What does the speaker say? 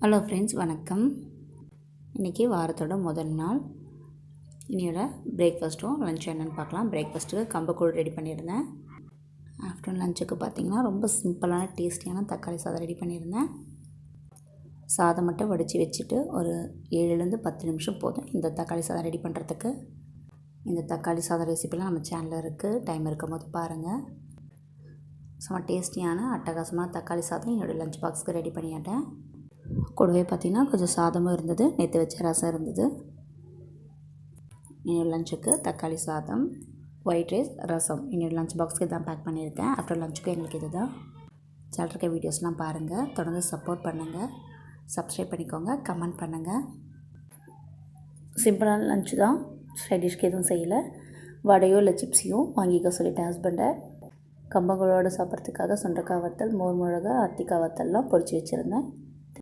Hello friends, வணக்கம். இன்றைக்கி வாரத்தோட முதல் நாள். இன்னையோட பிரேக்ஃபாஸ்ட்டும் லஞ்ச் என்னென்னு பார்க்கலாம். பிரேக்ஃபாஸ்ட்டுக்கு கம்பக்கூழ் ரெடி பண்ணியிருந்தேன். ஆஃப்டர்நூன் லஞ்சுக்கு பார்த்திங்கன்னா ரொம்ப சிம்பிளான டேஸ்டியான தக்காளி சாதம் ரெடி பண்ணியிருந்தேன். சாதம் மட்டும் வடித்து வச்சுட்டு ஒரு 7லேருந்து 10 நிமிஷம் போதும் இந்த தக்காளி சாதம் ரெடி பண்ணுறதுக்கு. இந்த தக்காளி சாதம் ரெசிபிலாம் நம்ம சேனலில் இருக்குது, டைம் இருக்கும் போது பாருங்கள். சும்மா டேஸ்டியான அட்டகாசமான தக்காளி சாதம் என்னோடய லஞ்ச் பாக்ஸுக்கு ரெடி பண்ணிட்டேன். கூடவே பார்த்திங்கன்னா கொஞ்சம் சாதமும் இருந்தது, நேற்று வச்ச ரசம் இருந்தது. என்னோடய லஞ்சுக்கு தக்காளி சாதம், ஒயிட் ரைஸ், ரசம் என்னோடய லஞ்ச் பாக்ஸுக்கு தான் பேக் பண்ணியிருக்கேன். ஆஃப்டர் லஞ்சுக்கு எங்களுக்கு இது தான். சேனல் இருக்க வீடியோஸ்லாம் பாருங்கள், தொடர்ந்து சப்போர்ட் பண்ணுங்கள், சப்ஸ்கிரைப் பண்ணிக்கோங்க, கமெண்ட் பண்ணுங்கள். சிம்பிளான லஞ்சு தான், சைட் டிஷ்க்கு எதுவும் செய்யலை. வடையோ இல்லை சிப்ஸையும் வாங்கிக்க சொல்லிட்டேன் ஹஸ்பண்டை. கம்பங்களோடு சாப்பிட்றதுக்காக சுண்டக்காய் வத்தல், மோர் மிளகா, அத்திக்காய் வத்தல்லாம் பொரித்து வச்சுருந்தேன்.